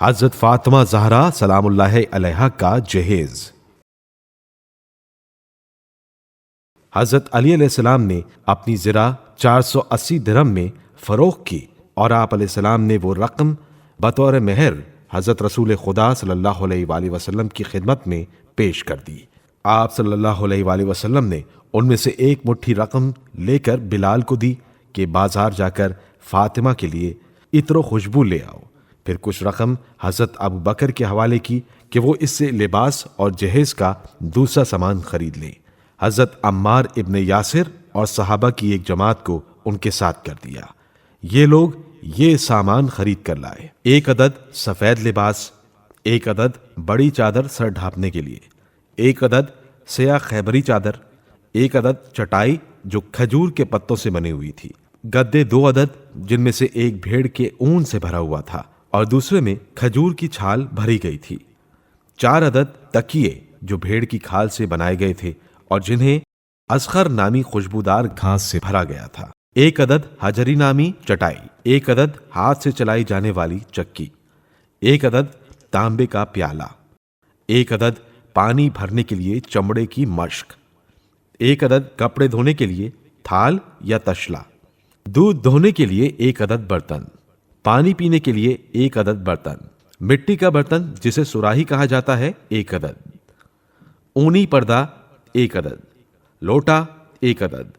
حضرت فاطمہ زہرا سلام اللہ علیہا کا جہیز۔ حضرت علی علیہ السلام نے اپنی زرہ 480 درہم میں فروخت کی اور آپ علیہ السلام نے وہ رقم بطور مہر حضرت رسول خدا صلی اللہ علیہ وآلہ وسلم کی خدمت میں پیش کر دی۔ آپ صلی اللہ علیہ وآلہ وسلم نے ان میں سے ایک مٹھی رقم لے کر بلال کو دی کہ بازار جا کر فاطمہ کے لیے عطر و خوشبو لے آؤ۔ پھر کچھ رقم حضرت ابو بکر کے حوالے کی کہ وہ اس سے لباس اور جہیز کا دوسرا سامان خرید لیں۔ حضرت عمار ابن یاسر اور صحابہ کی ایک جماعت کو ان کے ساتھ کر دیا۔ یہ لوگ یہ سامان خرید کر لائے: 1 عدد سفید لباس، 1 عدد بڑی چادر سر ڈھانپنے کے لیے، 1 عدد سیاہ خیبری چادر، 1 عدد چٹائی جو کھجور کے پتوں سے بنی ہوئی تھی، گدے 2 عدد جن میں سے ایک بھیڑ کے اون سے بھرا ہوا تھا اور دوسرے میں کھجور کی چھال بھری گئی تھی، 4 عدد تکیے جو بھیڑ کی کھال سے بنائے گئے تھے اور جنہیں ازخر نامی خوشبودار گھاس سے بھرا گیا تھا، 1 عدد حجری نامی چٹائی، 1 عدد ہاتھ سے چلائی جانے والی چکی، 1 عدد تانبے کا پیالہ، 1 عدد پانی بھرنے کے لیے چمڑے کی مشک، 1 عدد کپڑے دھونے کے لیے تھال یا تشلا، دودھ دھونے کے لیے 1 عدد برتن، پانی پینے کے لیے 1 عدد برتن، مٹی کا برتن جسے سراہی کہا جاتا ہے 1 عدد، اونی پردہ 1 عدد، لوٹا 1 عدد،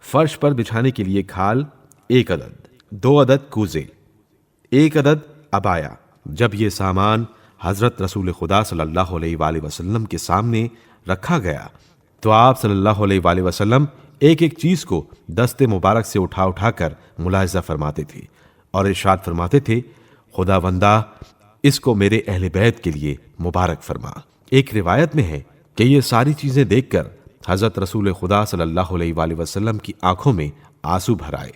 فرش پر بچھانے کے لیے کھال 1 عدد، 2 عدد کوزے، 1 عدد عبایا۔ جب یہ سامان حضرت رسول خدا صلی اللہ علیہ وآلہ وسلم کے سامنے رکھا گیا تو آپ صلی اللہ علیہ وآلہ وسلم ایک ایک چیز کو دست مبارک سے اٹھا اٹھا کر ملاحظہ فرماتے تھے اور ارشاد فرماتے تھے: خداوندہ اس کو میرے اہل بیت کے لیے مبارک فرما۔ ایک روایت میں ہے کہ یہ ساری چیزیں دیکھ کر حضرت رسول خدا صلی اللہ علیہ وآلہ وسلم کی آنکھوں میں آنسو بھر آئے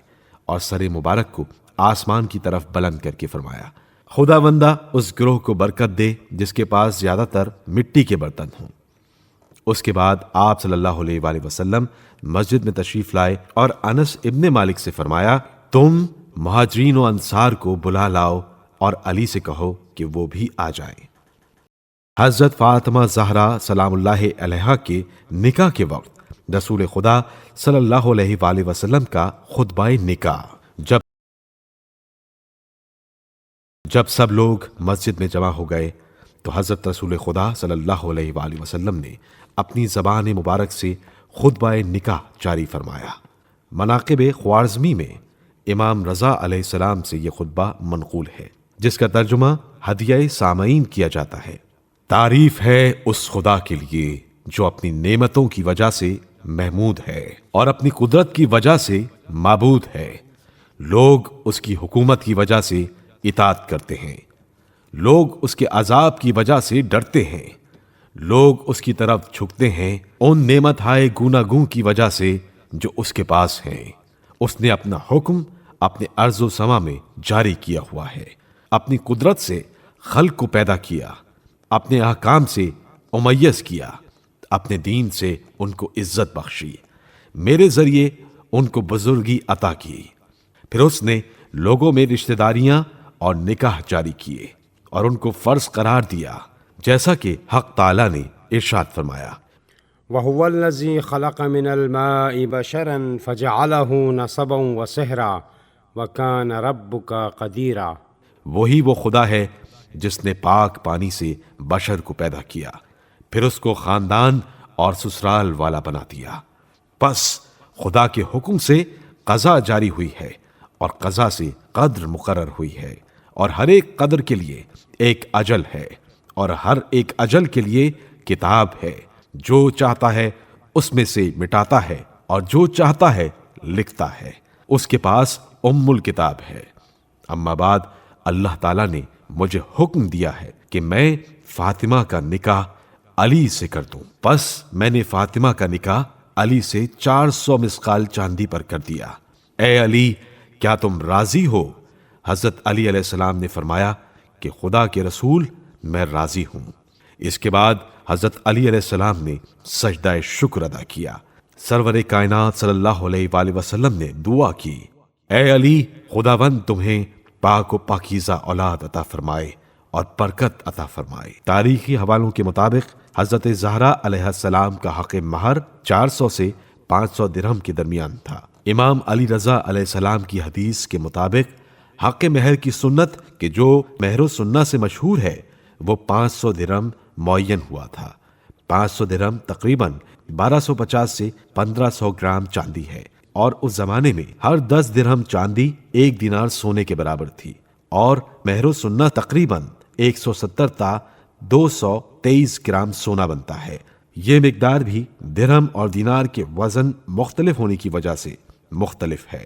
اور سر مبارک کو آسمان کی طرف بلند کر کے فرمایا: خداوندہ اس گروہ کو برکت دے جس کے پاس زیادہ تر مٹی کے برتن ہوں۔ اس کے بعد آپ صلی اللہ علیہ وآلہ وسلم مسجد میں تشریف لائے اور انس ابن مالک سے فرمایا: تم مہاجرین و انصار کو بلا لاؤ اور علی سے کہو کہ وہ بھی آ جائیں۔ حضرت فاطمہ زہرا سلام اللہ علیہا کے نکاح کے وقت رسول خدا صلی اللہ علیہ وآلہ وسلم کا خطبہ نکاح۔ جب سب لوگ مسجد میں جمع ہو گئے تو حضرت رسول خدا صلی اللہ علیہ وآلہ وسلم نے اپنی زبان مبارک سے خطبہ نکاح جاری فرمایا۔ مناقب خوارزمی میں امام رضا علیہ السلام سے یہ خطبہ منقول ہے جس کا ترجمہ ہدیہ سامعین کیا جاتا ہے: تعریف ہے اس خدا کے لیے جو اپنی نعمتوں کی وجہ سے محمود ہے اور اپنی قدرت کی وجہ سے معبود ہے۔ لوگ اس کی حکومت کی وجہ سے اطاعت کرتے ہیں، لوگ اس کے عذاب کی وجہ سے ڈرتے ہیں، لوگ اس کی طرف جھکتے ہیں ان نعمت ہائے گوناگوں کی وجہ سے جو اس کے پاس ہیں۔ اس نے اپنا حکم اپنے ارض و سما میں جاری کیا ہوا ہے، اپنی قدرت سے خلق کو پیدا کیا، اپنے احکام سے ممیز کیا، اپنے دین سے ان کو عزت بخشی، میرے ذریعے ان کو بزرگی عطا کی۔ پھر اس نے لوگوں میں رشتہ داریاں اور نکاح جاری کیے اور ان کو فرض قرار دیا، جیسا کہ حق تعالی نے ارشاد فرمایا: وَهُوَ الَّذِي خَلَقَ مِنَ الْمَاءِ بَشَرًا فَجَعَلَهُ نَسَبًا وَصِهْرًا وَكَانَ رَبُّكَ قَدِيرًا۔ وہی وہ خدا ہے جس نے پاک پانی سے بشر کو پیدا کیا، پھر اس کو خاندان اور سسرال والا بنا دیا۔ پس خدا کے حکم سے قضا جاری ہوئی ہے اور قضا سے قدر مقرر ہوئی ہے، اور ہر ایک قدر کے لیے ایک اجل ہے، اور ہر ایک اجل کے لیے کتاب ہے۔ جو چاہتا ہے اس میں سے مٹاتا ہے اور جو چاہتا ہے لکھتا ہے۔ اس کے پاس الکتاب ہے۔ اما بعد اللہ تعالیٰ نے مجھے حکم دیا ہے کہ میں فاطمہ کا نکاح علی سے کر دوں، پس میں نے فاطمہ کا نکاح علی سے 400 مسقال چاندی پر کر دیا۔ اے علی، کیا تم راضی ہو؟ حضرت علی علیہ السلام نے فرمایا کہ خدا کے رسول، میں راضی ہوں۔ اس کے بعد حضرت علی علیہ السلام نے سجدہ شکر ادا کیا۔ سرور کائنات صلی اللہ علیہ وآلہ وسلم نے دعا کی: اے علی، خداوند تمہیں پاک و پاکیزہ اولاد عطا فرمائے اور برکت عطا فرمائے۔ تاریخی حوالوں کے مطابق حضرت زہرا علیہ السلام کا حق مہر 400 سے 500 درہم کے درمیان تھا۔ امام علی رضا علیہ السلام کی حدیث کے مطابق حق مہر کی سنت کہ جو مہر و سنہ سے مشہور ہے وہ 500 درہم معین ہوا تھا۔ 500 درہم تقریباً 1250 سے 1500 گرام چاندی ہے، اور اس زمانے میں ہر 10 درہم چاندی 1 دینار سونے کے برابر تھی، اور مہر و سنہ تقریباً 170 تا 223 گرام سونا بنتا ہے۔ یہ مقدار بھی درہم اور دینار کے وزن مختلف ہونے کی وجہ سے مختلف ہے۔